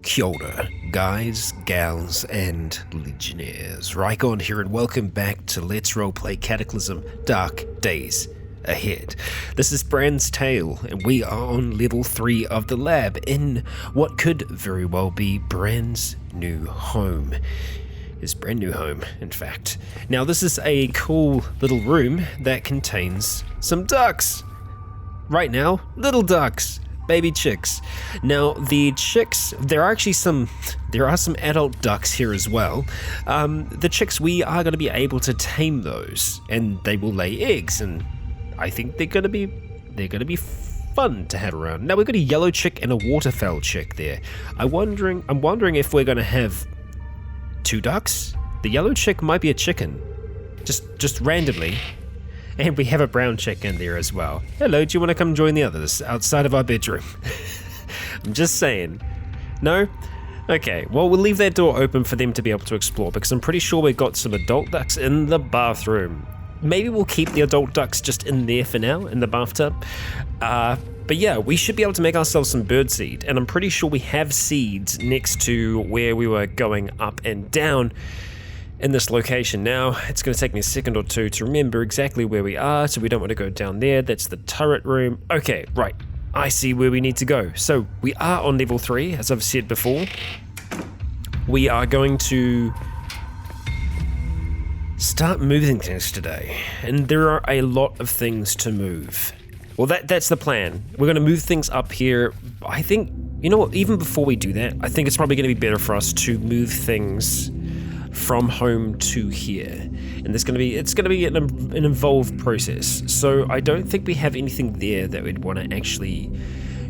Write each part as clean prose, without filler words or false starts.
Kia ora, guys, gals, and legionnaires. Rycon here, and welcome back to Let's Roleplay Cataclysm Dark Days Ahead. This is Bran's Tale, and we are on level 3 of the lab in what could very well be Bran's new home. His brand new home, in fact. Now, this is a cool little room that contains some ducks. Right now, little ducks. Baby chicks. Now, the chicks, there are some adult ducks here as well. The chicks, we are going to be able to tame those, and they will lay eggs, and I think they're going to be fun to have around. Now, we've got a yellow chick and a waterfowl chick there. I'm wondering if we're going to have 2 ducks. The yellow chick might be a chicken, just randomly. And we have a brown chick in there as well. Hello, do you want to come join the others outside of our bedroom? I'm just saying. No? Okay, well, we'll leave that door open for them to be able to explore, because I'm pretty sure we've got some adult ducks in the bathroom. Maybe we'll keep the adult ducks just in there for now, in the bathtub. But yeah, we should be able to make ourselves some birdseed, and I'm pretty sure we have seeds next to where we were going up and down in this location. Now, it's going to take me a second or two to remember exactly where we are, so we don't want to go down there. That's the turret room. Okay, right. I see where we need to go. So, we are on level 3, as I've said before. We are going to start moving things today, and there are a lot of things to move. Well, that's the plan. We're going to move things up here. I think, you know what, even before we do that, I think it's probably going to be better for us to move things from home to here, and it's going to be an involved process. So I don't think we have anything there that we'd want to actually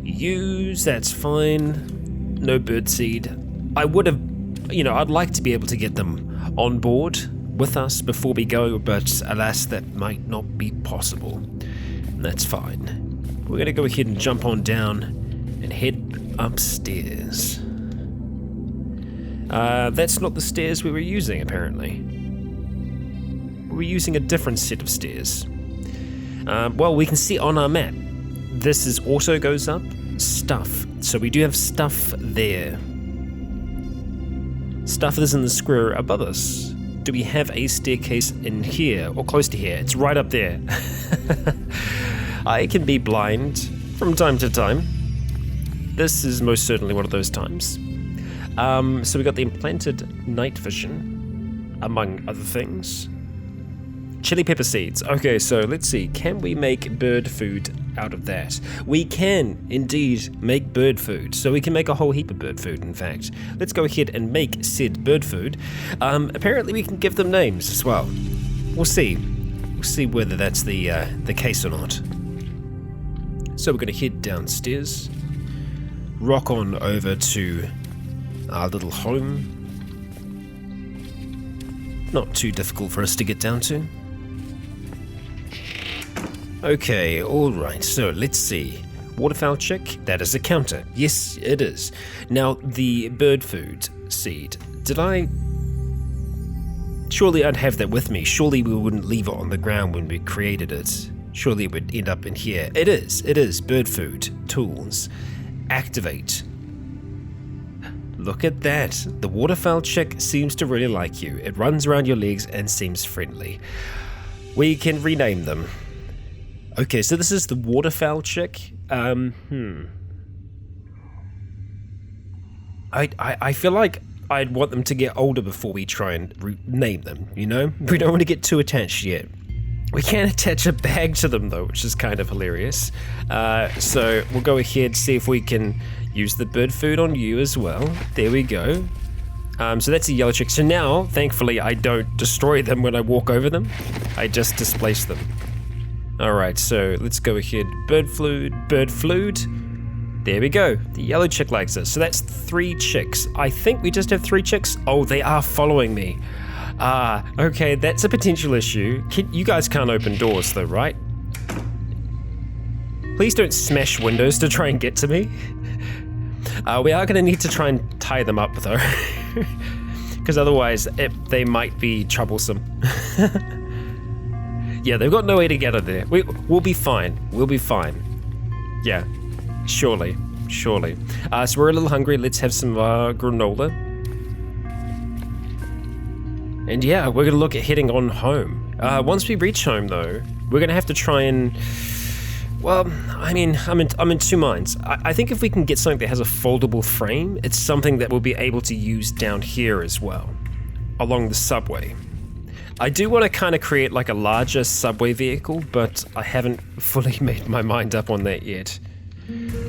use. That's fine. No birdseed. I would have, I'd like to be able to get them on board with us before we go, but alas, that might not be possible. And that's fine. We're going to go ahead and jump on down and head upstairs. That's not the stairs we were using, apparently. We were using a different set of stairs. Well, we can see on our map, this is auto goes up, stuff. So we do have stuff there. Stuff is in the square above us. Do we have a staircase in here, or close to here? It's right up there. I can be blind from time to time. This is most certainly one of those times. So we got the implanted night vision, among other things. Chili pepper seeds. Okay, so let's see. Can we make bird food out of that? We can indeed make bird food. So we can make a whole heap of bird food, in fact. Let's go ahead and make said bird food. Apparently we can give them names as well. We'll see. We'll see whether that's the case or not. So we're going to head downstairs, rock on over to our little home. Not too difficult for us to get down to. Okay, alright, so let's see. Waterfowl chick, that is a counter. Yes, it is. Now, the bird food seed. Surely I'd have that with me. Surely we wouldn't leave it on the ground when we created it. Surely it would end up in here. It is. Bird food. Tools. Activate. Look at that. The waterfowl chick seems to really like you. It runs around your legs and seems friendly. We can rename them. Okay, so this is the waterfowl chick. I feel like I'd want them to get older before we try and name them, We don't want to get too attached yet. We can attach a bag to them though, which is kind of hilarious. So we'll go ahead, see if we can use the bird food on you as well. There we go. So that's a yellow chick. So now, thankfully, I don't destroy them when I walk over them. I just displace them. Alright, so let's go ahead. Bird food. There we go. The yellow chick likes it. So that's 3 chicks. I think we just have 3 chicks. Oh, they are following me. Okay, that's a potential issue. You guys can't open doors though, right? Please don't smash windows to try and get to me. We are going to need to try and tie them up though, because otherwise they might be troublesome. Yeah, they've got no way to get out of there. We'll be fine. We'll be fine. Yeah, surely. surely. So we're a little hungry. Let's have some granola. And yeah, we're gonna look at heading on home. Once we reach home, though, we're gonna have to try and... Well, I mean, I'm in two minds. I think if we can get something that has a foldable frame, it's something that we'll be able to use down here as well, along the subway. I do want to kind of create like a larger subway vehicle, but I haven't fully made my mind up on that yet.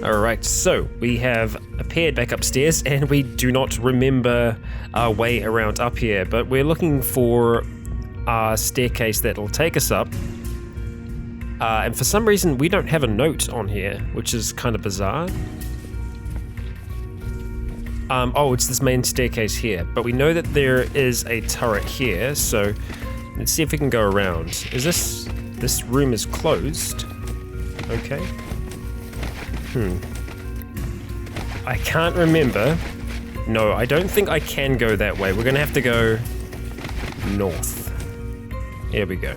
Alright, so we have appeared back upstairs and we do not remember our way around up here, but we're looking for a staircase that'll take us up. And for some reason we don't have a note on here, which is kind of bizarre. Oh, it's this main staircase here, but we know that there is a turret here, so let's see if we can go around. Is this room is closed? Okay. I can't remember. No, I don't think I can go that way. We're gonna have to go north. Here we go.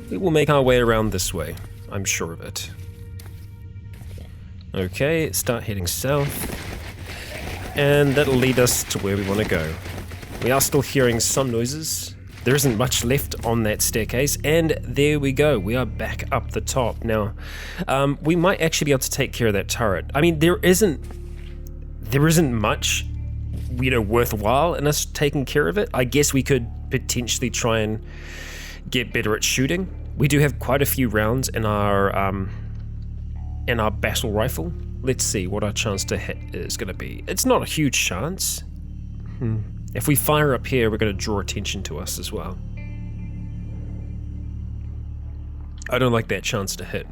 We will make our way around this way. I'm sure of it. Okay, start heading south. And that'll lead us to where we want to go. We are still hearing some noises. There isn't much left on that staircase, and there we go. We are back up the top. Now, we might actually be able to take care of that turret. I mean, there isn't much, worthwhile in us taking care of it. I guess we could potentially try and get better at shooting. We do have quite a few rounds in our battle rifle. Let's see what our chance to hit is going to be. It's not a huge chance. If we fire up here, we're going to draw attention to us as well. I don't like that chance to hit.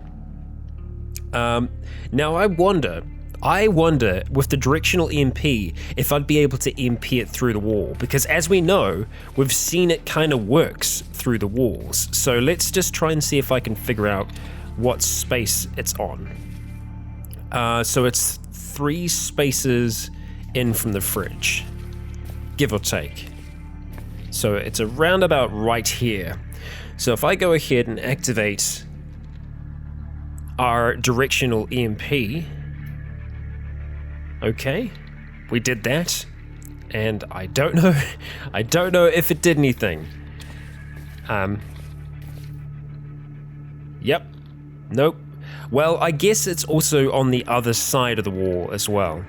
Now I wonder with the directional EMP if I'd be able to EMP it through the wall, because as we know, we've seen it kind of works through the walls. So let's just try and see if I can figure out what space it's on. So it's 3 spaces in from the fridge, give or take. So it's around about right here. So if I go ahead and activate our directional EMP, okay, we did that, and I don't know if it did anything. Yep, nope. Well, I guess it's also on the other side of the wall as well.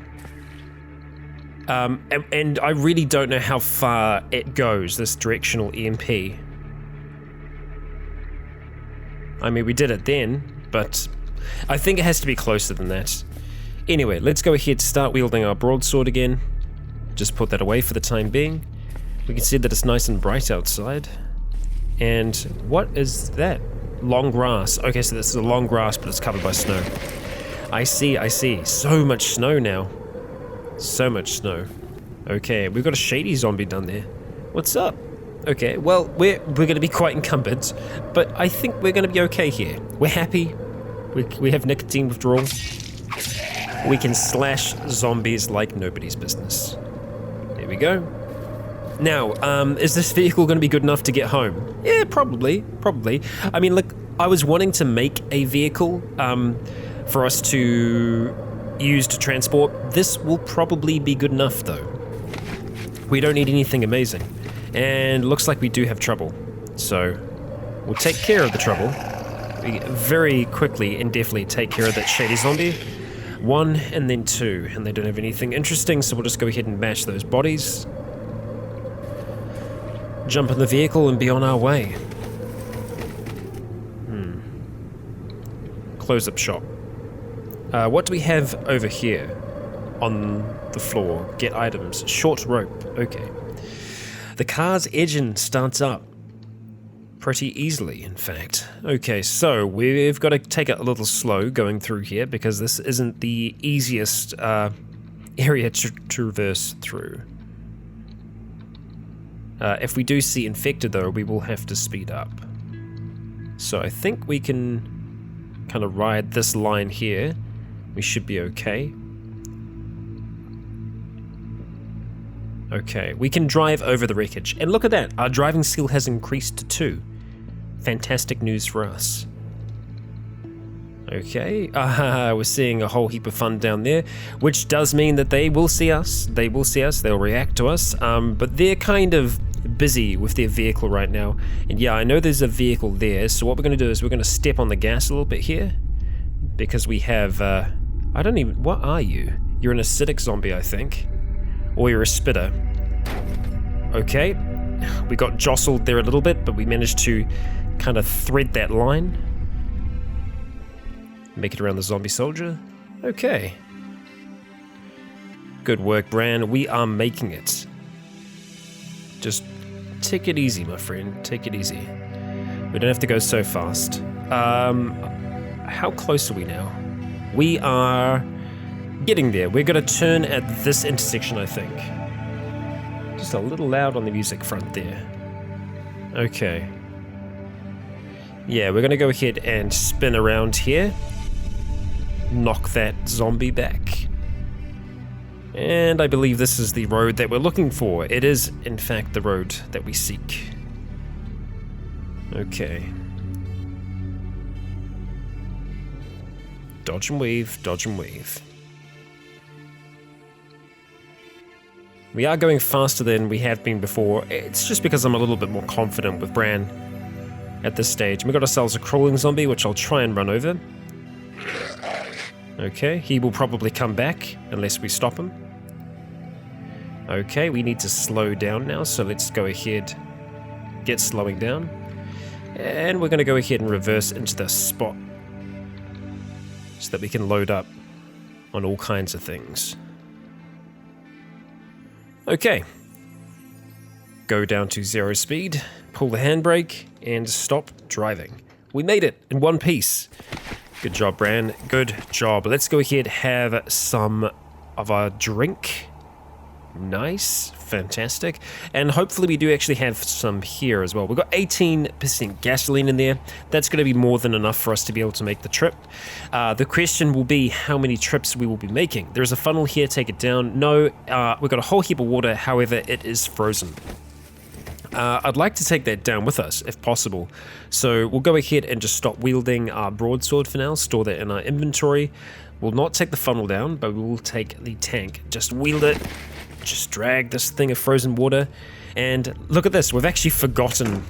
And I really don't know how far it goes, this directional EMP. I mean, we did it then, but I think it has to be closer than that. Anyway, let's go ahead, start wielding our broadsword again. Just put that away for the time being. We can see that it's nice and bright outside. And what is that? Long grass. Okay, so this is a long grass, but it's covered by snow. I see. So much snow now. So much snow. Okay, we've got a shady zombie down there. What's up? Okay, well, we're going to be quite encumbered, but I think we're going to be okay here. We're happy. We have nicotine withdrawal. We can slash zombies like nobody's business. There we go. Now, is this vehicle going to be good enough to get home? Yeah, probably. I mean, look, I was wanting to make a vehicle for us to use to transport. This will probably be good enough, though. We don't need anything amazing. And looks like we do have trouble. So, we'll take care of the trouble. We very quickly and definitely take care of that shady zombie. 1 and then 2, and they don't have anything interesting, so we'll just go ahead and mash those bodies. Jump in the vehicle and be on our way. Close-up shop. What do we have over here on the floor? Get items. Short rope. Okay. The car's engine starts up pretty easily, in fact. Okay, so we've got to take it a little slow going through here because this isn't the easiest area to traverse through. If we do see infected, though, we will have to speed up. So I think we can kind of ride this line here. We should be okay. Okay, we can drive over the wreckage. And look at that, our driving skill has increased to 2. Fantastic news for us. Okay, we're seeing a whole heap of fun down there, which does mean that they will see us. They'll react to us, but they're kind of busy with their vehicle right now. And yeah, I know there's a vehicle there, so what we're going to do is we're going to step on the gas a little bit here, because we have, what are you? You're an acidic zombie, I think. Or you're a spitter. Okay, we got jostled there a little bit, but we managed to kind of thread that line. Make it around the zombie soldier. Okay. Good work, Bran. We are making it. Just take it easy, my friend. Take it easy. We don't have to go so fast. How close are we now? We are getting there. We're going to turn at this intersection, I think. Just a little loud on the music front there. Okay. Yeah, we're going to go ahead and spin around here. Knock that zombie back. And I believe this is the road that we're looking for. It is, in fact, the road that we seek. Okay. Dodge and weave, dodge and weave. We are going faster than we have been before. It's just because I'm a little bit more confident with Bran at this stage. We got ourselves a crawling zombie, which I'll try and run over. Okay, he will probably come back unless we stop him. Okay, we need to slow down now, so let's go ahead, get slowing down. And we're going to go ahead and reverse into the spot so that we can load up on all kinds of things. Okay. Go down to 0 speed, pull the handbrake, and stop driving. We made it in one piece. Good job, Bran. Good job. Let's go ahead and have some of our drink. Nice. Fantastic. And hopefully we do actually have some here as well. We've got 18% gasoline in there. That's going to be more than enough for us to be able to make the trip. The question will be how many trips we will be making. There's a funnel here. Take it down. No, we've got a whole heap of water. However, it is frozen. I'd like to take that down with us, if possible. So we'll go ahead and just stop wielding our broadsword for now, store that in our inventory. We'll not take the funnel down, but we will take the tank. Just wield it, just drag this thing of frozen water. And look at this, we've actually forgotten.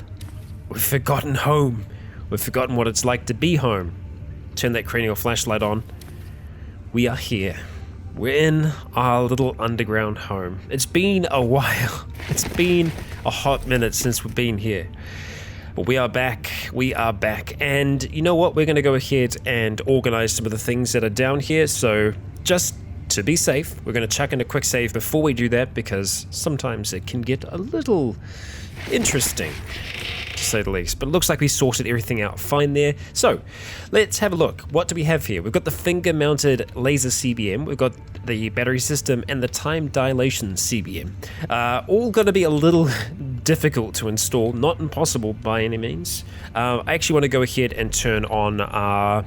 We've forgotten home. We've forgotten what it's like to be home. Turn that cranial flashlight on. We are here. We're in our little underground home. It's been a while. It's been a hot minute since we've been here. But we are back. We are back. And you know what? We're going to go ahead and organize some of the things that are down here. So just to be safe, we're going to chuck in a quick save before we do that, because sometimes it can get a little interesting, to say the least. But it looks like we sorted everything out fine there. So let's have a look. What do we have here? We've got the finger mounted laser CBM, we've got the battery system, and the time dilation CBM. All going to be a little difficult to install, not impossible by any means. I actually want to go ahead and turn on our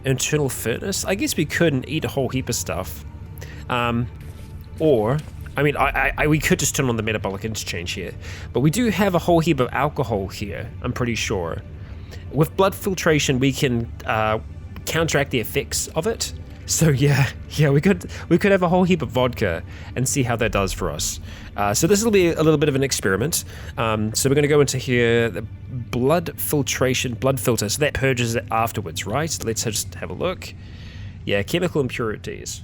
internal furnace. I guess we could and eat a whole heap of stuff. Or I mean, we could just turn on the metabolic interchange here, but we do have a whole heap of alcohol here, I'm pretty sure. With blood filtration, we can counteract the effects of it. So yeah, we could have a whole heap of vodka and see how that does for us. So this will be a little bit of an experiment. So we're going to go into here, the blood filtration, blood filter, so that purges it afterwards, right? Let's just have a look. Yeah, chemical impurities.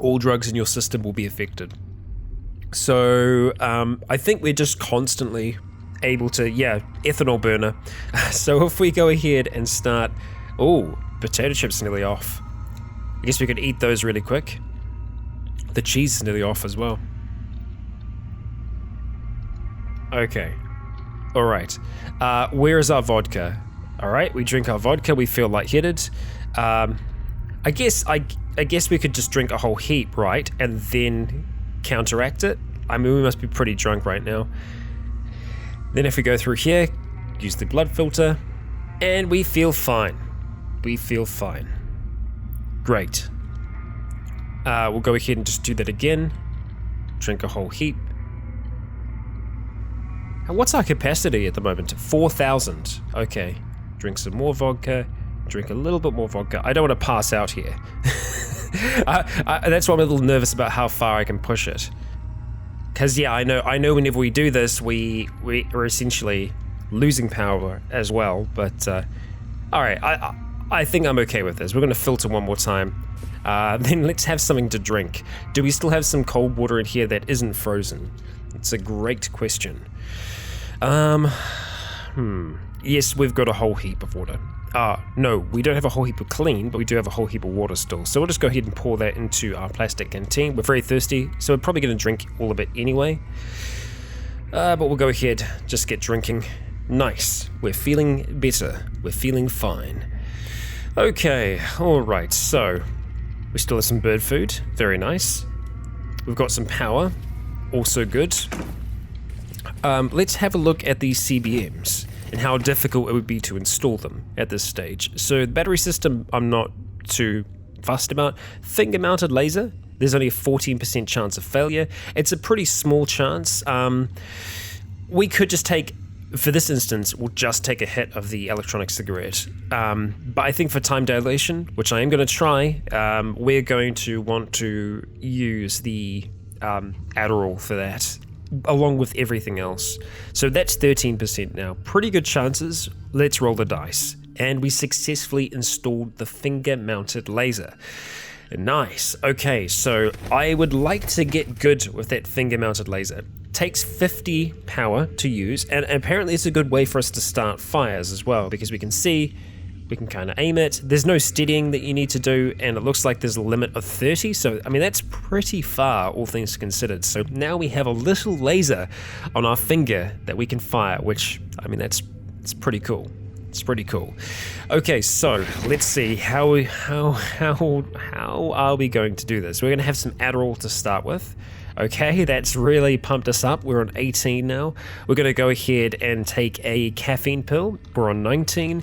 All drugs in your system will be affected. So I think we're just constantly able to, ethanol burner. So if we go ahead and start, potato chips nearly off. I guess we could eat those really quick. The cheese is nearly off as well. Okay. All right. Where is our vodka? All right, we drink our vodka. We feel lightheaded. I guess we could just drink a whole heap, right? And then counteract it. I mean, we must be pretty drunk right now. Then if we go through here, use the blood filter, and we feel fine. We feel fine. Great. We'll go ahead and just do that again. Drink a whole heap. And what's our capacity at the moment? 4,000. Okay. drink some more vodka, drink a little bit more vodka. I don't want to pass out here. That's why I'm a little nervous about how far I can push it. Because yeah, I know whenever we do this, we're essentially losing power as well. But all right, I think I'm okay with this. We're going to filter one more time. Then let's have something to drink. Do we still have some cold water in here that isn't frozen? It's a great question. Yes, we've got a whole heap of water. No, we don't have a whole heap of clean, but we do have a whole heap of water still. So we'll just go ahead and pour that into our plastic canteen. We're very thirsty, so we're probably going to drink all of it anyway. But we'll go ahead, just get drinking. Nice. We're feeling better. We're feeling fine. Okay, alright, so we still have some bird food. Very nice. We've got some power. Also good. Let's have a look at these CBMs and how difficult it would be to install them at this stage. So the battery system I'm not too fussed about. Finger-mounted laser, there's only a 14% chance of failure. It's a pretty small chance. We could just take, for this instance, we'll just take a hit of the electronic cigarette. But I think for time dilation, which I am going to try, we're going to want to use the Adderall for that, along with everything else. So that's 13% now. Pretty good chances. Let's roll the dice. And we successfully installed the finger-mounted laser. Nice. Okay, so I would like to get good with that finger-mounted laser. Takes 50 power to use, and apparently it's a good way for us to start fires as well, because we can see, we can kind of aim it. There's no steadying that you need to do, and it looks like there's a limit of 30, so I mean that's pretty far, all things considered. So now we have a little laser on our finger that we can fire, which, I mean, it's pretty cool. It's pretty cool. Okay, so let's see how are we going to do this? We're going to have some Adderall to start with. Okay, that's really pumped us up. We're on 18 now. We're going to go ahead and take a caffeine pill. We're on 19.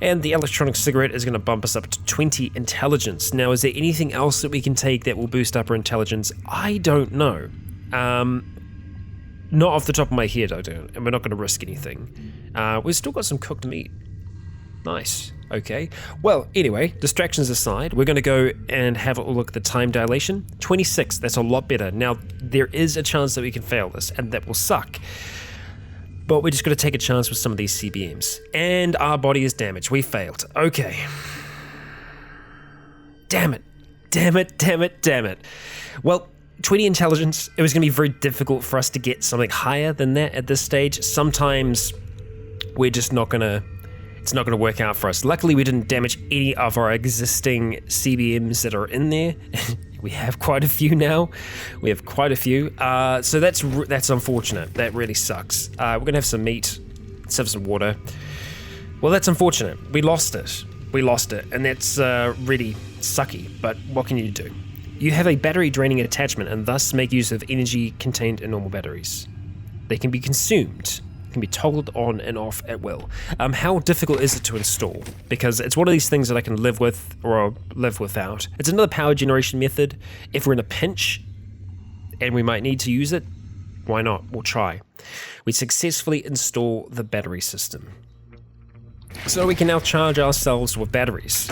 And the electronic cigarette is going to bump us up to 20 intelligence. Now, is there anything else that we can take that will boost up our intelligence? I don't know. Not off the top of my head, I don't. And we're not going to risk anything. We've still got some cooked meat. Nice. Okay. Well, anyway, distractions aside, we're going to go and have a look at the time dilation. 26, that's a lot better. Now, there is a chance that we can fail this, and that will suck. But we're just going to take a chance with some of these CBMs. And our body is damaged. We failed. Okay. Damn it. Damn it, damn it, damn it. Well, 20 intelligence, it was going to be very difficult for us to get something higher than that at this stage. Sometimes we're just not going to, it's not going to work out for us. Luckily, we didn't damage any of our existing CBMs that are in there. We have quite a few now. We have quite a few. So that's unfortunate. That really sucks. We're going to have some meat. Let's have some water. Well, that's unfortunate. We lost it. We lost it. And that's really sucky. But what can you do? You have a battery draining attachment and thus make use of energy contained in normal batteries. They can be consumed, can be toggled on and off at will. How difficult is it to install? Because it's one of these things that I can live with or live without. It's another power generation method. If we're in a pinch and we might need to use it, why not? We'll try. We successfully install the battery system. So we can now charge ourselves with batteries.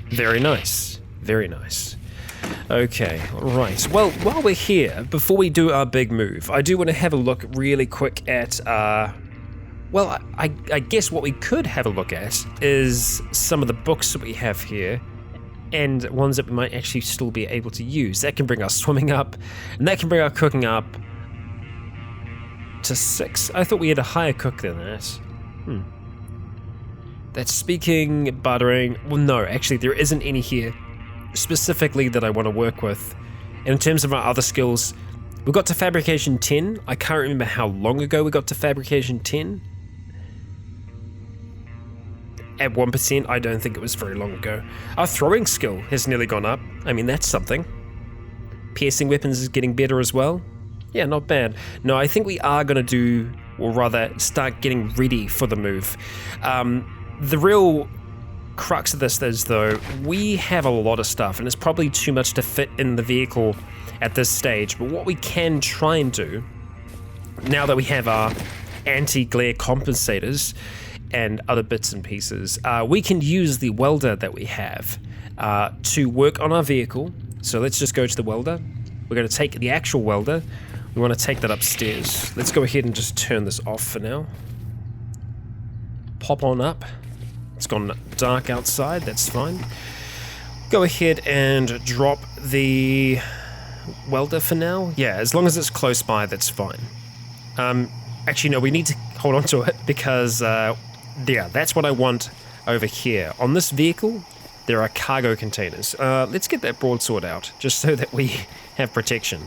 Very nice. Very nice. Okay, right. Well, while we're here, before we do our big move, I do want to have a look really quick at, well, I guess what we could have a look at is some of the books that we have here, and ones that we might actually still be able to use. That can bring our swimming up, and that can bring our cooking up to 6. I thought we had a higher cook than that. That's speaking, buttering. Well, no, actually, there isn't any here specifically that I want to work with. And in terms of our other skills, we got to fabrication 10. I can't remember how long ago we got to fabrication 10. At 1%, I don't think it was very long ago. Our throwing skill has nearly gone up. I mean, that's something. Piercing weapons is getting better as well. Yeah, not bad. No, I think we are going to do, or rather, start getting ready for the move. The real crux of this is, though, we have a lot of stuff, and it's probably too much to fit in the vehicle at this stage. But what we can try and do, now that we have our anti-glare compensators, and other bits and pieces. We can use the welder that we have to work on our vehicle. So let's just go to the welder. We're going to take the actual welder. We want to take that upstairs. Let's go ahead and just turn this off for now. Pop on up. It's gone dark outside, that's fine. Go ahead and drop the welder for now. Yeah, as long as it's close by, that's fine. Actually, no, we need to hold on to it because, yeah, that's what I want over here. On this vehicle, there are cargo containers. Let's get that broadsword out, just so that we have protection.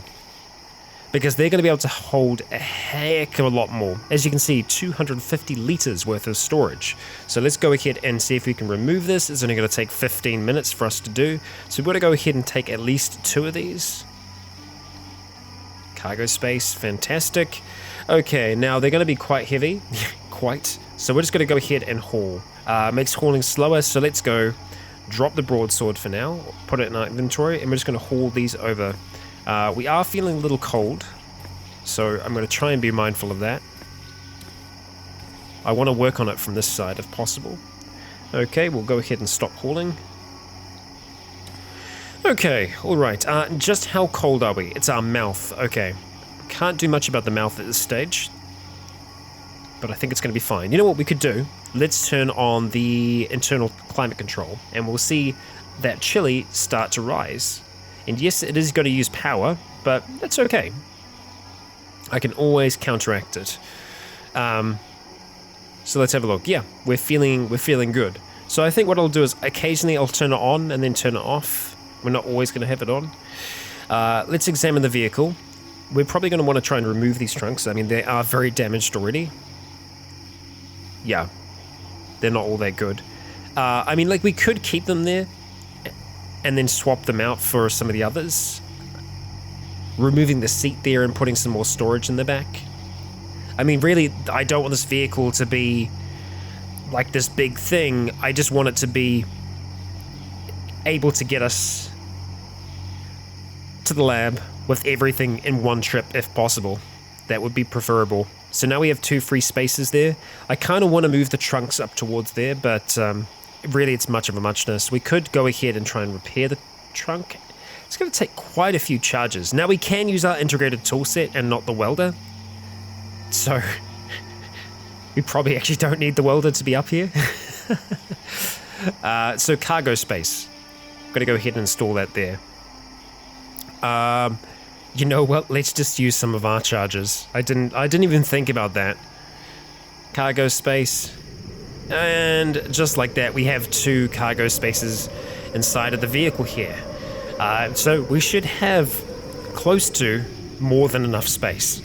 Because they're going to be able to hold a heck of a lot more. As you can see, 250 liters worth of storage. So let's go ahead and see if we can remove this. It's only going to take 15 minutes for us to do. So we've got to go ahead and take at least 2 of these. Cargo space, fantastic. Okay, now they're going to be quite heavy. Quite. So we're just going to go ahead and haul. Makes hauling slower, so let's go drop the broadsword for now. Put it in our inventory, and we're just going to haul these over. We are feeling a little cold, so I'm going to try and be mindful of that. I want to work on it from this side if possible. Okay, we'll go ahead and stop hauling. Okay, alright. Just how cold are we? It's our mouth. Okay. Can't do much about the mouth at this stage, but I think it's going to be fine. You know what we could do? Let's turn on the internal climate control, and we'll see that chili start to rise. And yes, it is going to use power, but that's okay. I can always counteract it. So let's have a look. Yeah, we're feeling good. So I think what I'll do is occasionally I'll turn it on and then turn it off. We're not always going to have it on. Let's examine the vehicle. We're probably going to want to try and remove these trunks. I mean, they are very damaged already. Yeah, they're not all that good. I mean, like, we could keep them there and then swap them out for some of the others. Removing the seat there and putting some more storage in the back. I mean, really, I don't want this vehicle to be like this big thing. I just want it to be able to get us to the lab with everything in one trip if possible. That would be preferable. So now we have 2 free spaces there. I kind of want to move the trunks up towards there, but really it's much of a muchness. We could go ahead and try and repair the trunk. It's going to take quite a few charges. Now we can use our integrated toolset and not the welder. So we probably actually don't need the welder to be up here. So cargo space. Got to go ahead and install that there. You know what? Let's just use some of our charges. I didn't even think about that. Cargo space. And just like that, we have 2 cargo spaces inside of the vehicle here. So we should have close to more than enough space.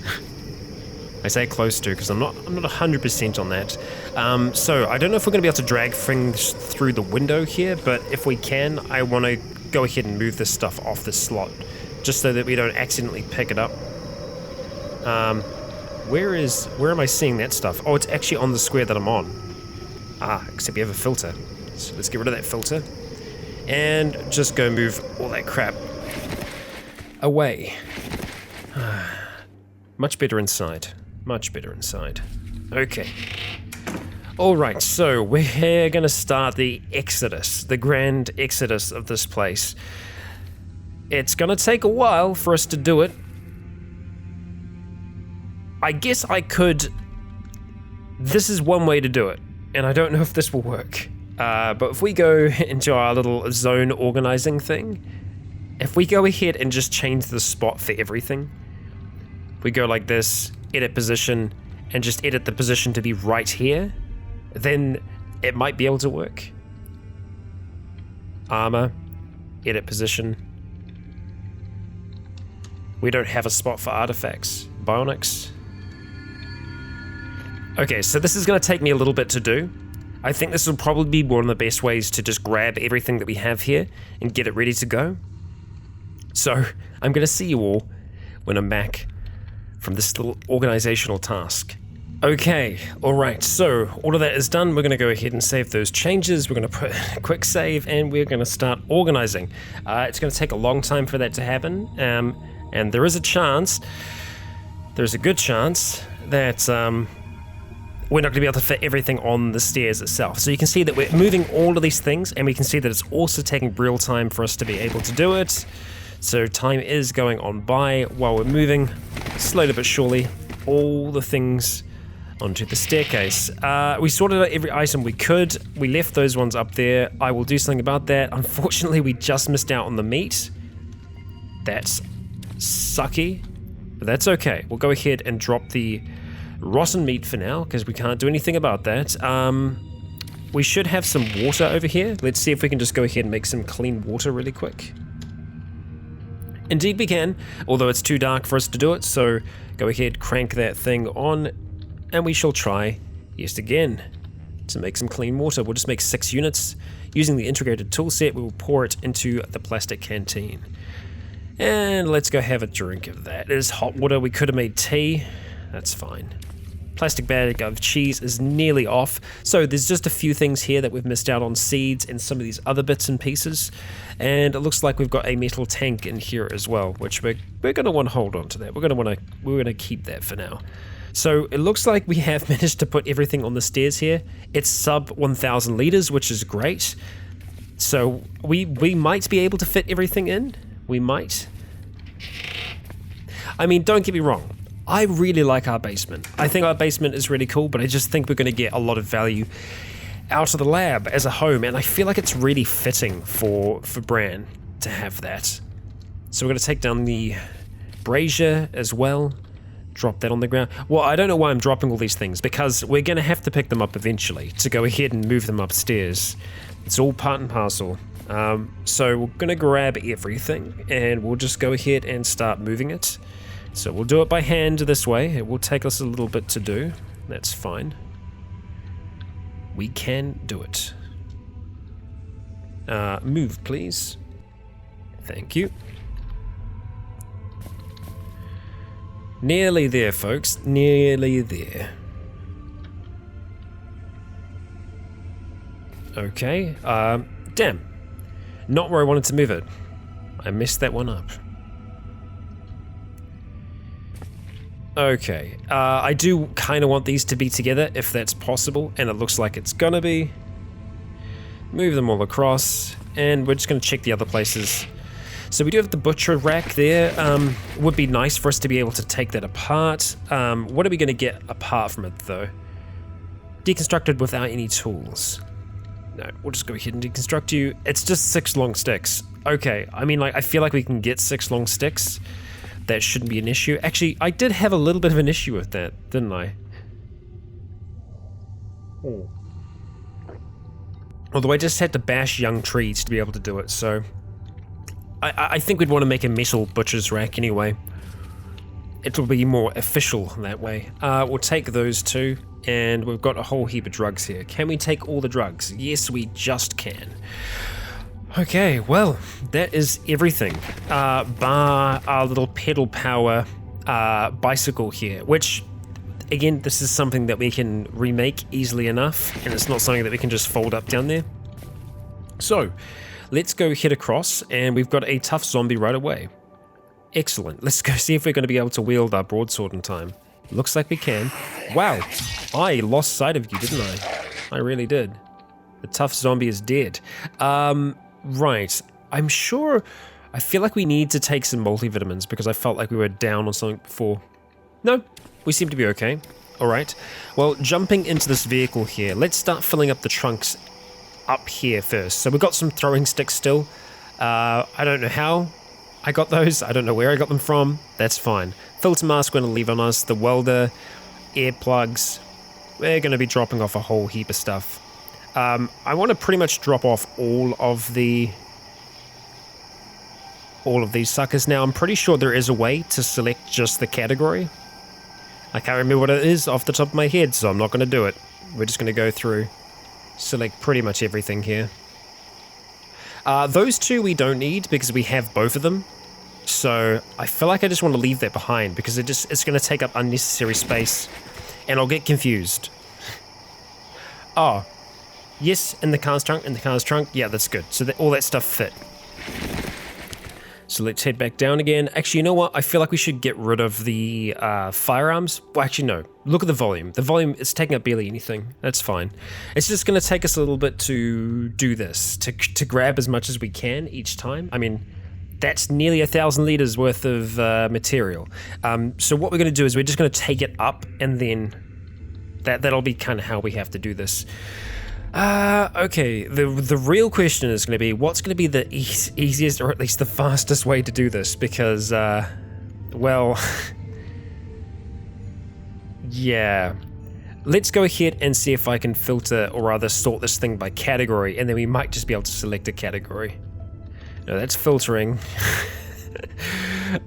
I say close to because I'm not 100% on that. So I don't know if we're going to be able to drag things through the window here, but if we can, I want to go ahead and move this stuff off the slot, just so that we don't accidentally pick it up. Where am I seeing that stuff? Oh, it's actually on the square that I'm on. Except we have a filter. So let's get rid of that filter. And just go move all that crap away. Much better inside. Much better inside. Okay. Alright, so we're going to start the exodus. The grand exodus of this place. It's going to take a while for us to do it. I guess I could... This is one way to do it. And I don't know if this will work. But if we go into our little zone organizing thing, if we go ahead and just change the spot for everything, we go like this, edit position, and just edit the position to be right here, then it might be able to work. Armor, edit position. We don't have a spot for artifacts. Bionics. Okay, so this is going to take me a little bit to do. I think this will probably be one of the best ways to just grab everything that we have here and get it ready to go. So, I'm going to see you all when I'm back from this little organizational task. Okay, alright, so all of that is done. We're going to go ahead and save those changes. We're going to put a quick save and we're going to start organizing. It's going to take a long time for that to happen, and there is a chance, there's a good chance that we're not going to be able to fit everything on the stairs itself. So you can see that we're moving all of these things, and we can see that it's also taking real time for us to be able to do it. So time is going on by while we're moving, slowly but surely, all the things onto the staircase. We sorted out every item we could. We left those ones up there. I will do something about that. Unfortunately, we just missed out on the meat. That's sucky, but that's okay. We'll go ahead and drop the rotten meat for now, because we can't do anything about that. We should have some water over here. Let's see if we can just go ahead and make some clean water really quick. Indeed we can, although it's too dark for us to do it, so go ahead, crank that thing on, and we shall try yet again to make some clean water. We'll just make 6 units. Using the integrated tool set, we will pour it into the plastic canteen. And let's go have a drink of that. It is hot water. We could have made tea. That's fine. Plastic bag of cheese is nearly off. So there's just a few things here that we've missed out on, seeds and some of these other bits and pieces. And it looks like we've got a metal tank in here as well, which we're going to want to hold on to that. We're going to keep that for now. So it looks like we have managed to put everything on the stairs here. It's sub 1,000 liters, which is great. So we might be able to fit everything in. We might. I mean, don't get me wrong. I really like our basement. I think our basement is really cool, but I just think we're going to get a lot of value out of the lab as a home, and I feel like it's really fitting for Bran to have that. So we're going to take down the brazier as well, drop that on the ground. Well, I don't know why I'm dropping all these things, because we're going to have to pick them up eventually to go ahead and move them upstairs. It's all part and parcel. So we're going to grab everything, and we'll just go ahead and start moving it. So we'll do it by hand this way. It will take us a little bit to do. That's fine. We can do it. Move, please. Thank you. Nearly there, folks. Nearly there. Okay. Damn. Not where I wanted to move it. I messed that one up. Okay, I do kind of want these to be together if that's possible, and it looks like it's gonna be. Move them all across, and we're just gonna check the other places. So we do have the butcher rack there. Would be nice for us to be able to take that apart. What are we gonna get apart from it though? Deconstructed without any tools. No, we'll just go ahead and deconstruct you. It's just 6 long sticks. Okay, I mean, like, I feel like we can get 6 long sticks. That shouldn't be an issue. Actually, I did have a little bit of an issue with that, didn't I? Oh. Although I just had to bash young trees to be able to do it, so... I think we'd want to make a metal butcher's rack anyway. It'll be more official that way. We'll take those 2, and we've got a whole heap of drugs here. Can we take all the drugs? Yes, we just can. Okay, well, that is everything, bar our little pedal power bicycle here, which, again, this is something that we can remake easily enough, and it's not something that we can just fold up down there. So, let's go head across, and we've got a tough zombie right away. Excellent, let's go see if we're going to be able to wield our broadsword in time. Looks like we can. Wow, I lost sight of you, didn't I? I really did. The tough zombie is dead. Right, I'm sure, I feel like we need to take some multivitamins because I felt like we were down on something before. No, we seem to be okay. Alright, well, jumping into this vehicle here, let's start filling up the trunks up here first. So we've got some throwing sticks still. I don't know how I got those, I don't know where I got them from, that's fine. Filter mask we're going to leave on us, the welder, earplugs, we're going to be dropping off a whole heap of stuff. I want to pretty much drop off all of these suckers. Now, I'm pretty sure there is a way to select just the category. I can't remember what it is off the top of my head, so I'm not going to do it. We're just going to go through, select pretty much everything here. Those 2 we don't need because we have both of them. So I feel like I just want to leave that behind because it's going to take up unnecessary space, and I'll get confused. Oh. Yes, in the car's trunk, yeah, that's good. So that all that stuff fit. So let's head back down again. Actually, you know what? I feel like we should get rid of the firearms. Well, actually, no. Look at the volume. The volume is taking up barely anything. That's fine. It's just going to take us a little bit to do this, to grab as much as we can each time. I mean, that's nearly 1,000 liters worth of material. So what we're going to do is we're just going to take it up, and then that'll be kind of how we have to do this. Okay, the real question is going to be, what's going to be the easiest, or at least the fastest way to do this? Because, well, yeah. Let's go ahead and see if I can filter, or rather sort this thing by category, and then we might just be able to select a category. No, that's filtering.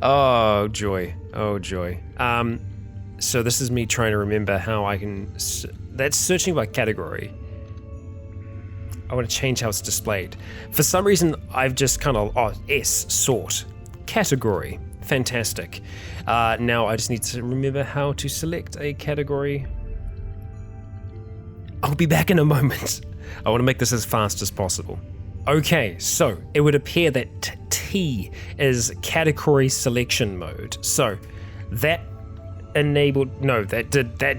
Oh, joy. Oh, joy. So this is me trying to remember how I can... That's searching by category. I want to change how it's displayed. For some reason, I've just kind of... Oh, S, sort. Category. Fantastic. Now I just need to remember how to select a category. I'll be back in a moment. I want to make this as fast as possible. Okay, so it would appear that T is category selection mode. So that enabled, no, that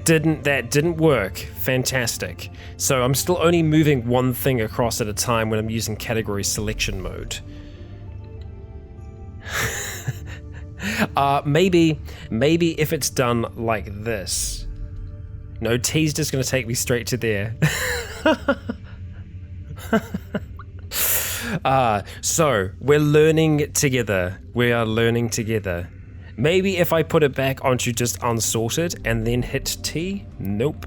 didn't work. Fantastic. So I'm still only moving one thing across at a time when I'm using category selection mode. Maybe if it's done like this. No, T's just gonna take me straight to there. So we're learning together. We are learning together. Maybe if I put it back onto just unsorted and then hit T. Nope.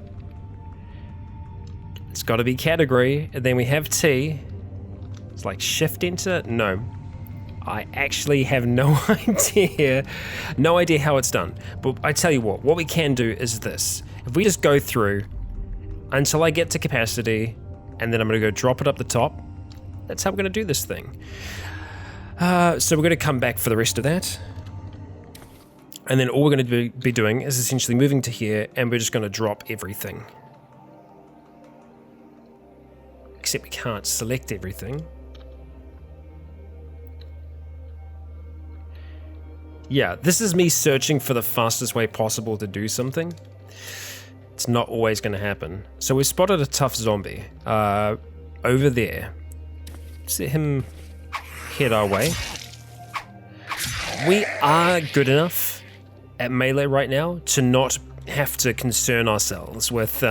It's got to be category, and then we have T. It's like shift enter. No, I actually have no idea. No idea how it's done. But I tell you what we can do is this. If we just go through until I get to capacity, and then I'm going to go drop it up the top. That's how we're going to do this thing. So we're going to come back for the rest of that. And then all we're going to be doing is essentially moving to here, and we're just going to drop everything. Except we can't select everything. Yeah, this is me searching for the fastest way possible to do something. It's not always going to happen. So we spotted a tough zombie over there. Let's let him head our way. We are good enough at melee right now to not have to concern ourselves with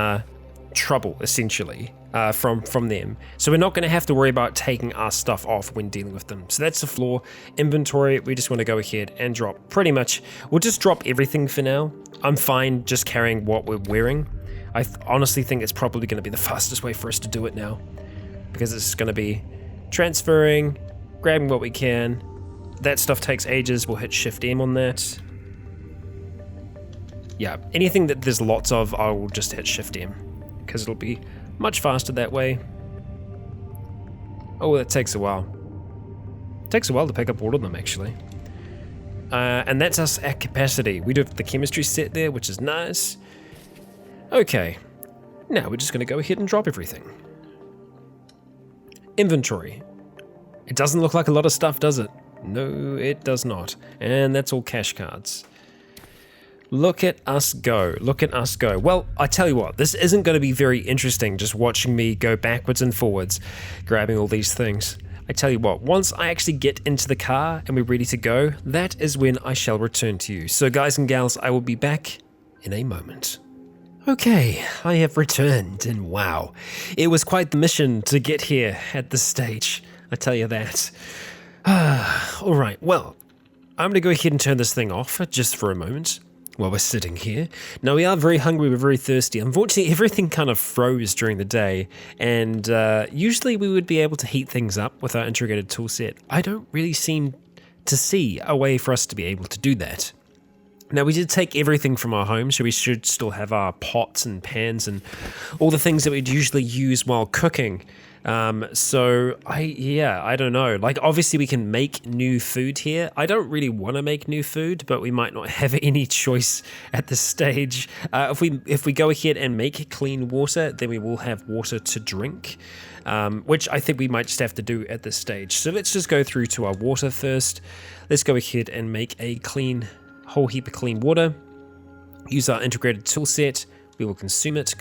trouble, essentially, from them. So we're not going to have to worry about taking our stuff off when dealing with them. So that's the flaw. Inventory, we just want to go ahead and drop pretty much. We'll just drop everything for now. I'm fine just carrying what we're wearing. I honestly think it's probably going to be the fastest way for us to do it now, because it's going to be transferring, grabbing what we can. That stuff takes ages. We'll hit Shift M on that. Yeah, anything that there's lots of, I will just hit Shift M, because it'll be much faster that way. Oh, that takes a while. It takes a while to pick up all of them, actually. And that's us at capacity. We do have the chemistry set there, which is nice. Okay, now we're just going to go ahead and drop everything. Inventory. It doesn't look like a lot of stuff, does it? No, it does not. And that's all cash cards. Look at us go. Look at us go. Well, I tell you what, this isn't going to be very interesting just watching me go backwards and forwards, grabbing all these things. I tell you what, once I actually get into the car and we're ready to go, that is when I shall return to you. So guys and gals, I will be back in a moment. Okay, I have returned, and wow, it was quite the mission to get here at this stage, I tell you that. Alright, well, I'm going to go ahead and turn this thing off just for a moment while we're sitting here. Now, we are very hungry, we're very thirsty. Unfortunately, everything kind of froze during the day, and usually we would be able to heat things up with our integrated toolset. I don't really seem to see a way for us to be able to do that. Now, we did take everything from our home, so we should still have our pots and pans and all the things that we'd usually use while cooking. So I don't know. Like, obviously we can make new food here. I don't really want to make new food, but we might not have any choice at this stage. If we go ahead and make clean water, then we will have water to drink. which I think we might just have to do at this stage. So let's just go through to our water first. Let's go ahead and make a whole heap of clean water. Use our integrated tool set. We will consume it,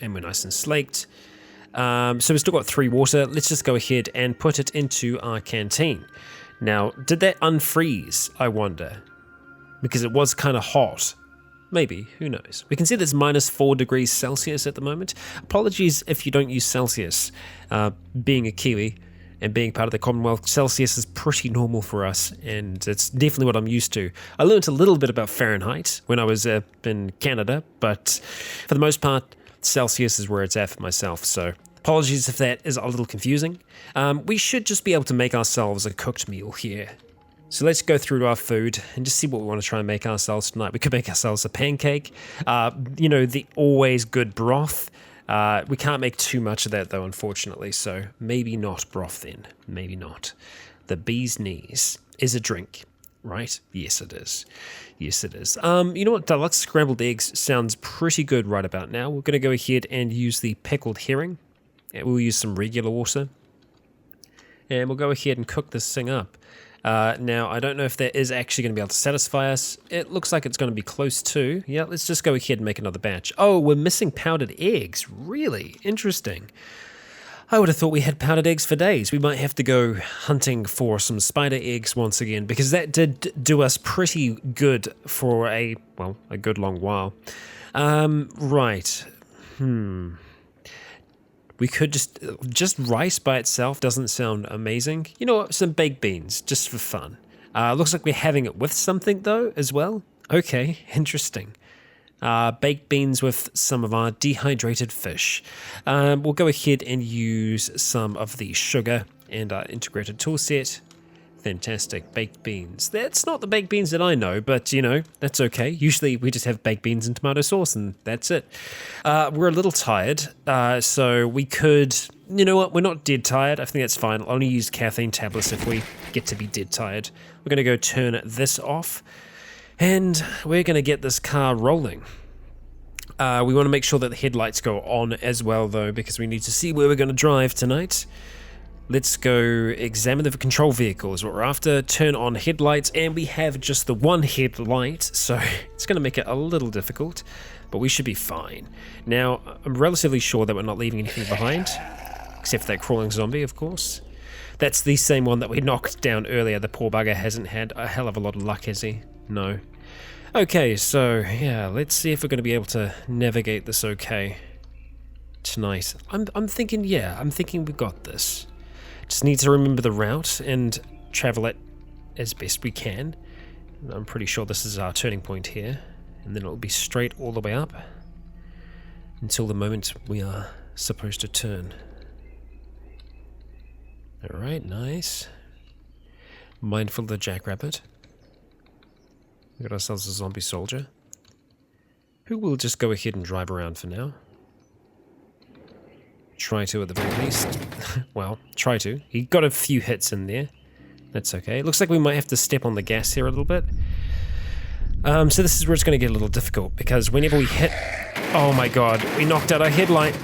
and we're nice and slaked. So we've still got 3 water. Let's just go ahead and put it into our canteen. Now, did that unfreeze, I wonder? Because it was kind of hot. Maybe, who knows? We can see there's -4 degrees Celsius at the moment. Apologies if you don't use Celsius. Being a Kiwi and being part of the Commonwealth, Celsius is pretty normal for us, and it's definitely what I'm used to. I learned a little bit about Fahrenheit when I was in Canada, but for the most part, Celsius is where it's at for myself, so apologies if that is a little confusing. We should just be able to make ourselves a cooked meal here. So let's go through to our food and just see what we want to try and make ourselves tonight. We could make ourselves a pancake, the always good broth. We can't make too much of that though, unfortunately, so maybe not broth then, maybe not. The bee's knees is a drink, right? Yes, it is. Yes, it is. You know what? Deluxe scrambled eggs sounds pretty good right about now. We're going to go ahead and use the pickled herring. We'll use some regular water. And we'll go ahead and cook this thing up. Now, I don't know if that is actually going to be able to satisfy us. It looks like it's going to be close to. Yeah, let's just go ahead and make another batch. Oh, we're missing powdered eggs. Really? Interesting. I would have thought we had powdered eggs for days. We might have to go hunting for some spider eggs once again, because that did do us pretty good for a good long while. Right. We could just rice by itself doesn't sound amazing. You know what, some baked beans, just for fun. Looks like we're having it with something though, as well. Okay, interesting. Baked beans with some of our dehydrated fish. We'll go ahead and use some of the sugar and our integrated tool set. Fantastic, baked beans. That's not the baked beans that I know, but that's okay. Usually we just have baked beans and tomato sauce and that's it. We're a little tired, so we could, you know what, we're not dead tired. I think that's fine. I'll only use caffeine tablets if we get to be dead tired. We're gonna go turn this off and we're gonna get this car rolling. We wanna make sure that the headlights go on as well though, because we need to see where we're gonna drive tonight. Let's go examine the control vehicle is what we're after, turn on headlights, and we have just the one headlight, so it's going to make it a little difficult, but we should be fine. Now, I'm relatively sure that we're not leaving anything behind, except for that crawling zombie, of course. That's the same one that we knocked down earlier. The poor bugger hasn't had a hell of a lot of luck, has he? No. Okay, so, yeah, let's see if we're going to be able to navigate this okay tonight. I'm thinking we've got this. Just need to remember the route and travel it as best we can. I'm pretty sure this is our turning point here, and then it'll be straight all the way up until the moment we are supposed to turn. Alright, nice. Mindful of the jackrabbit. We got ourselves a zombie soldier, who will just go ahead and drive around for now. Try to at the very least. Well, try to. He got a few hits in there. That's okay. It looks like we might have to step on the gas here a little bit. So this is where it's going to get a little difficult, because whenever we hit... Oh my god, we knocked out our headlight.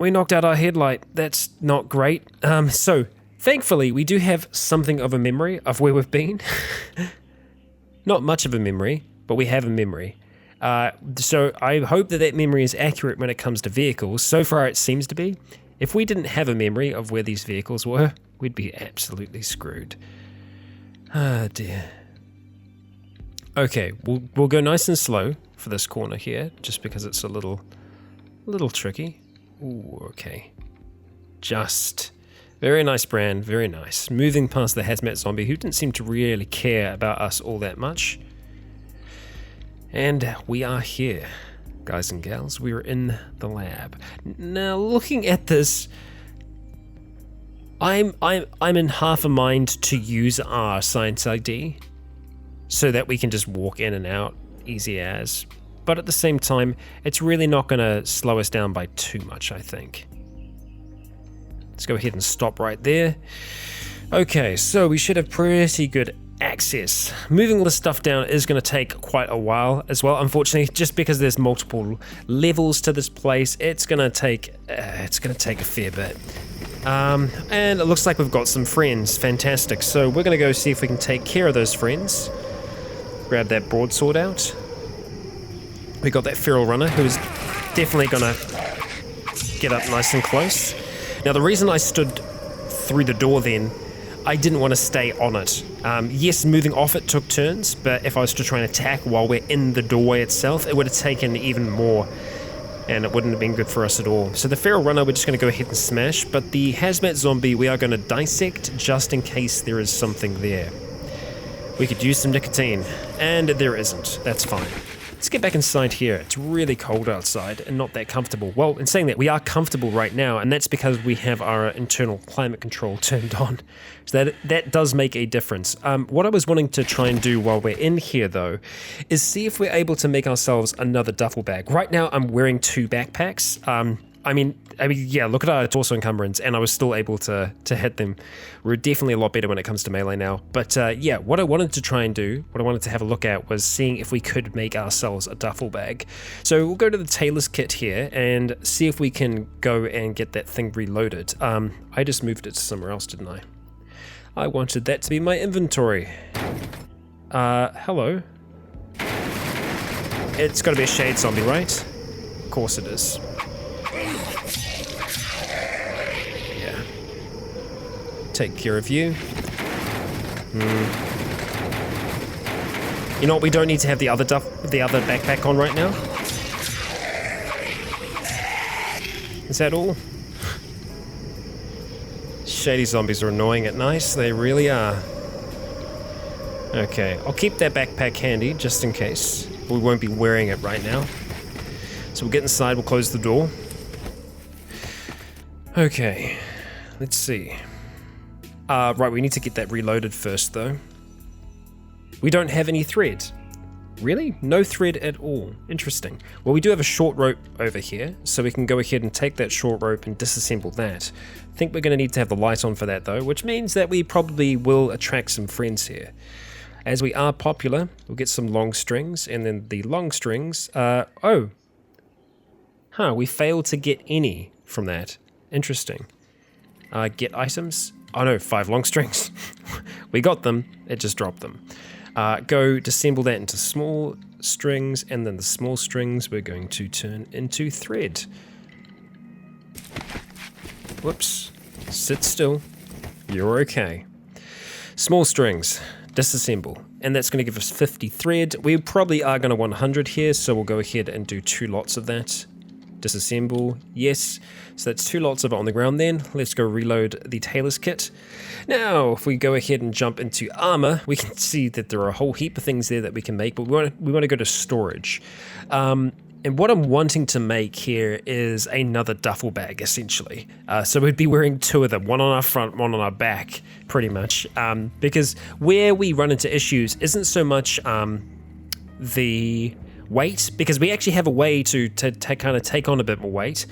We knocked out our headlight. That's not great. So, thankfully, we do have something of a memory of where we've been. Not much of a memory, but we have a memory. So I hope that memory is accurate when it comes to vehicles. So far it seems to be. If we didn't have a memory of where these vehicles were, we'd be absolutely screwed. Ah, dear. Okay, we'll go nice and slow for this corner here, just because it's a little tricky. Ooh, okay. Just very nice, Bran, very nice. Moving past the hazmat zombie, who didn't seem to really care about us all that much. And we are here, guys and gals. We are in the lab. Now, looking at this, I'm in half a mind to use our science ID so that we can just walk in and out easy as. But at the same time, it's really not going to slow us down by too much, I think. Let's go ahead and stop right there. Okay, so we should have pretty good access. Moving all this stuff down is going to take quite a while as well, unfortunately, just because there's multiple levels to this place. It's going to take a fair bit. And it looks like we've got some friends. Fantastic. So we're going to go see if we can take care of those friends. Grab that broadsword out. We got that feral runner who's definitely going to get up nice and close. Now the reason I stood through the door then, I didn't want to stay on it. Yes, moving off it took turns, but if I was to try and attack while we're in the doorway itself, it would have taken even more, and it wouldn't have been good for us at all. So the feral runner, we're just going to go ahead and smash, but the hazmat zombie we are going to dissect just in case there is something there. We could use some nicotine, and there isn't. That's fine. Let's get back inside here. It's really cold outside and not that comfortable. Well, in saying that, we are comfortable right now, and that's because we have our internal climate control turned on. So that does make a difference. What I was wanting to try and do while we're in here, though, is see if we're able to make ourselves another duffel bag. Right now, I'm wearing 2 backpacks. I mean, yeah, look at our torso encumbrance, and I was still able to hit them. We're definitely a lot better when it comes to melee now. But yeah, what I wanted to try and do, what I wanted to have a look at, was seeing if we could make ourselves a duffel bag. So we'll go to the tailor's kit here and see if we can go and get that thing reloaded. I just moved it to somewhere else, didn't I? I wanted that to be my inventory. Hello. It's got to be a shade zombie, right? Of course it is. Take care of you. You know what? We don't need to have the other backpack on right now. Is that all? Shady zombies are annoying at night. They really are. Okay, I'll keep that backpack handy just in case. We won't be wearing it right now. So we'll get inside. We'll close the door. Okay, let's see. Right, we need to get that reloaded first, though. We don't have any thread. Really? No thread at all. Interesting. Well, we do have a short rope over here, so we can go ahead and take that short rope and disassemble that. I think we're going to need to have the light on for that, though, which means that we probably will attract some friends here. As we are popular, we'll get some long strings, and then the long strings... oh. Huh, we failed to get any from that. Interesting. Get items... Oh no, 5 long strings. We got them, it just dropped them. Go disassemble that into small strings, and then the small strings we're going to turn into thread. Whoops. Sit still. You're okay. Small strings. Disassemble. And that's going to give us 50 thread. We probably are going to want 100 here, so we'll go ahead and do 2 lots of that. Disassemble, yes. So that's 2 lots of it on the ground then. Let's go reload the tailor's kit. Now, if we go ahead and jump into armor, we can see that there are a whole heap of things there that we can make, but we want to go to storage. And what I'm wanting to make here is another duffel bag, essentially. So we'd be wearing 2 of them, one on our front, one on our back, pretty much. Because where we run into issues isn't so much the weight, because we actually have a way to kind of take on a bit more weight.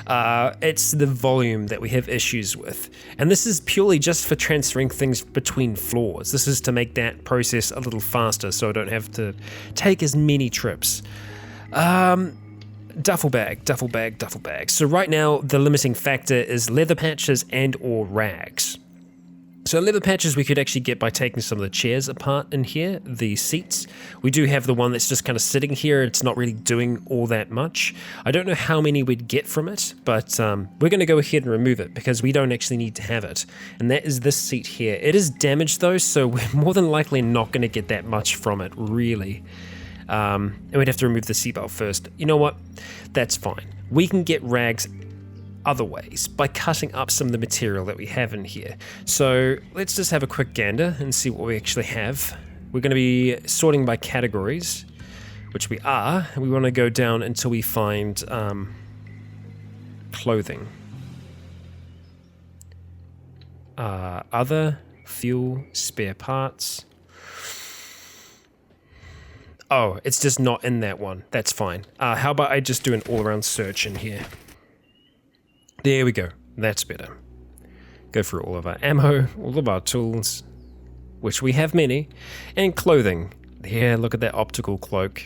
It's the volume that we have issues with, and this is purely just for transferring things between floors. This is to make that process a little faster, so I don't have to take as many trips. Duffel bag, duffel bag, duffel bag. So right now the limiting factor is leather patches and or rags. So leather patches we could actually get by taking some of the chairs apart in here, the seats. We do have the one that's just kind of sitting here. It's not really doing all that much. I don't know how many we'd get from it, but we're going to go ahead and remove it because we don't actually need to have it. And that is this seat here. It is damaged though, so we're more than likely not going to get that much from it, really. And we'd have to remove the seatbelt first. You know what? That's fine. We can get rags other ways by cutting up some of the material that we have in here. So let's just have a quick gander and see what we actually have. We're going to be sorting by categories, which we are, and we want to go down until we find clothing. Other, fuel, spare parts. Oh, it's just not in that one. That's fine. How about I just do an all-around search in here? There we go. That's better. Go through all of our ammo, all of our tools. which we have many, and clothing. Yeah, look at that optical cloak.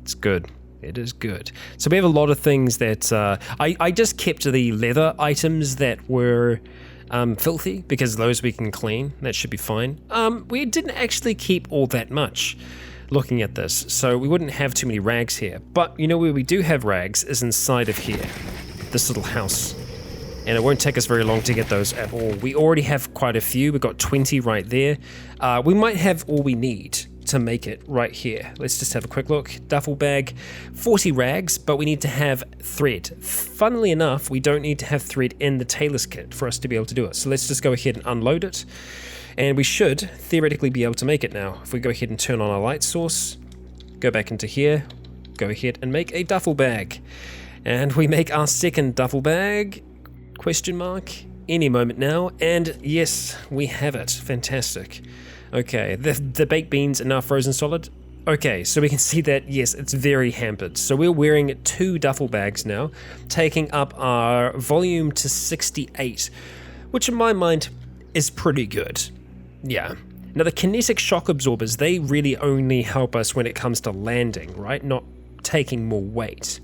It's good. It is good. So we have a lot of things that I just kept the leather items that were filthy, because those we can clean. That should be fine. We didn't actually keep all that much looking at this, so we wouldn't have too many rags here. But you know where we do have rags is inside of here, this little house. And it won't take us very long to get those at all. We already have quite a few. We've got 20 right there. We might have all we need to make it right here. Let's just have a quick look. Duffel bag, 40 rags, but we need to have thread. Funnily enough, we don't need to have thread in the tailor's kit for us to be able to do it. So let's just go ahead and unload it. And we should theoretically be able to make it now. If we go ahead and turn on our light source, go back into here, go ahead and make a duffel bag. And we make our second duffel bag, question mark, any moment now. And yes, we have it. Fantastic. Okay, the baked beans are now frozen solid. Okay, so we can see that, yes, it's very hampered. So we're wearing 2 duffel bags now, taking up our volume to 68, which in my mind is pretty good. Yeah. Now the kinetic shock absorbers, they really only help us when it comes to landing, right? Not taking more weight.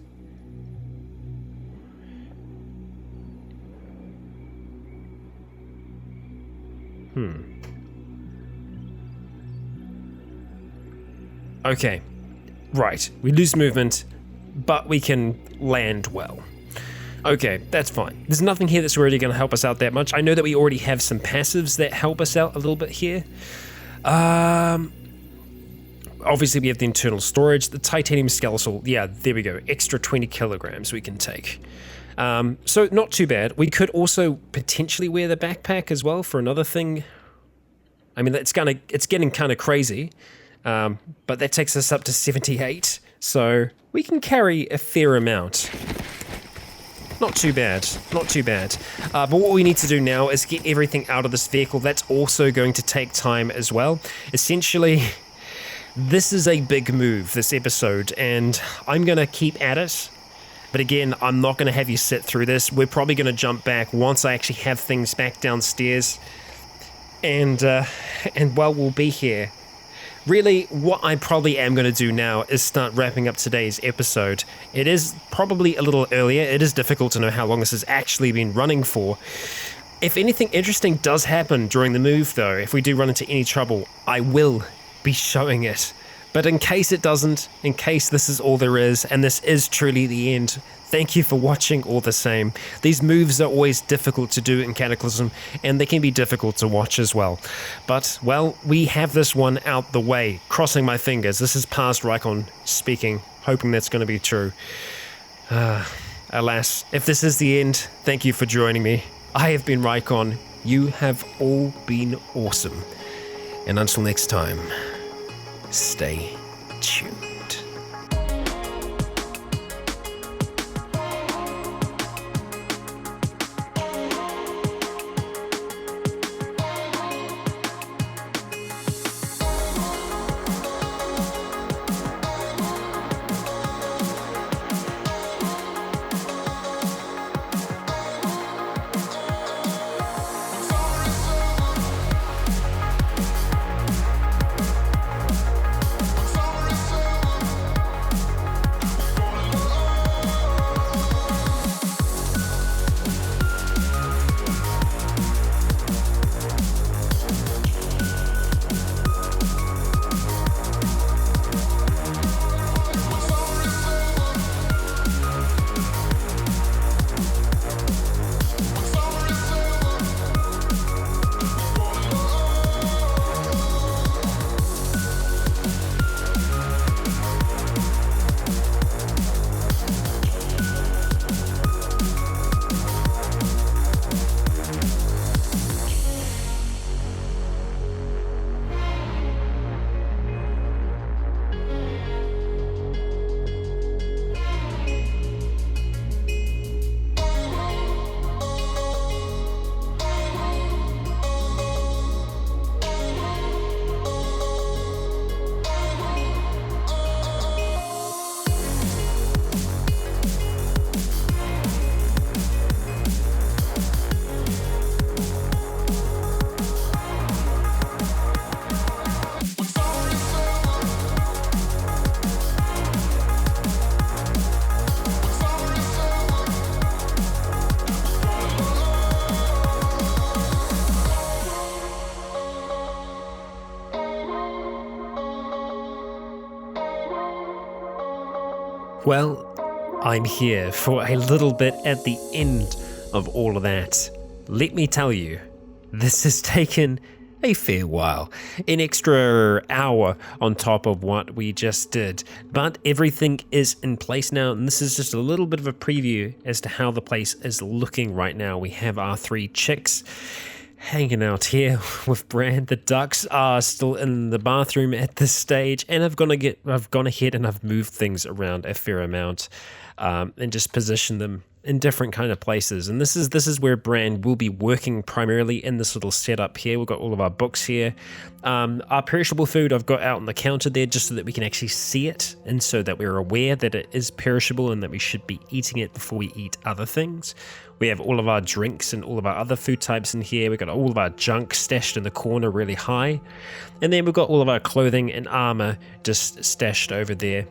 Okay, right, we lose movement, but we can land well. Okay, that's fine. There's nothing here that's really going to help us out that much. I know that we already have some passives that help us out a little bit here. Obviously we have the internal storage, the titanium skeletal, yeah, there we go, extra 20 kilograms we can take. So not too bad. We could also potentially wear the backpack as well for another thing. I mean, it's getting kind of crazy. But that takes us up to 78, so we can carry a fair amount. Not too bad, not too bad. But what we need to do now is get everything out of this vehicle. That's also going to take time as well. Essentially, this is a big move, this episode, and I'm going to keep at it. But again, I'm not going to have you sit through this. We're probably going to jump back once I actually have things back downstairs. And while we'll be here, really, what I probably am going to do now is start wrapping up today's episode. It is probably a little earlier. It is difficult to know how long this has actually been running for. If anything interesting does happen during the move, though, if we do run into any trouble, I will be showing it. But in case it doesn't, in case this is all there is, and this is truly the end, thank you for watching all the same. These moves are always difficult to do in Cataclysm, and they can be difficult to watch as well. But, well, we have this one out the way. Crossing my fingers. This is past Rycon speaking, hoping that's going to be true. Alas, if this is the end, thank you for joining me. I have been Rycon. You have all been awesome. And until next time, stay tuned. Well, I'm here for a little bit at the end of all of that. Let me tell you, this has taken a fair while, an extra hour on top of what we just did, but everything is in place now, and this is just a little bit of a preview as to how the place is looking right now. We have our 3 chicks hanging out here with Bran. The ducks are still in the bathroom at this stage, and I've gone ahead and I've moved things around a fair amount, and just positioned them in different kind of places. And this is where Bran will be working primarily, in this little setup here. We've got all of our books here. Our perishable food I've got out on the counter there just so that we can actually see it, and so that we're aware that it is perishable and that we should be eating it before we eat other things. We have all of our drinks and all of our other food types in here. We've got all of our junk stashed in the corner really high. And then we've got all of our clothing and armor just stashed over there.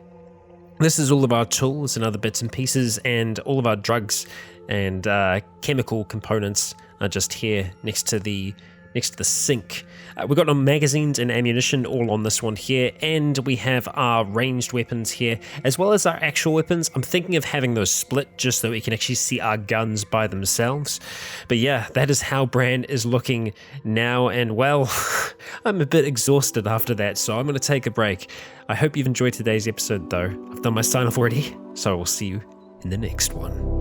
This is all of our tools and other bits and pieces, and all of our drugs and chemical components are just here next to the sink. We've got our magazines and ammunition all on this one here, and we have our ranged weapons here, as well as our actual weapons. I'm thinking of having those split just so we can actually see our guns by themselves. But yeah, that is how Bran is looking now, and well, I'm a bit exhausted after that, so I'm going to take a break. I hope you've enjoyed today's episode though. I've done my sign off already, so I will see you in the next one.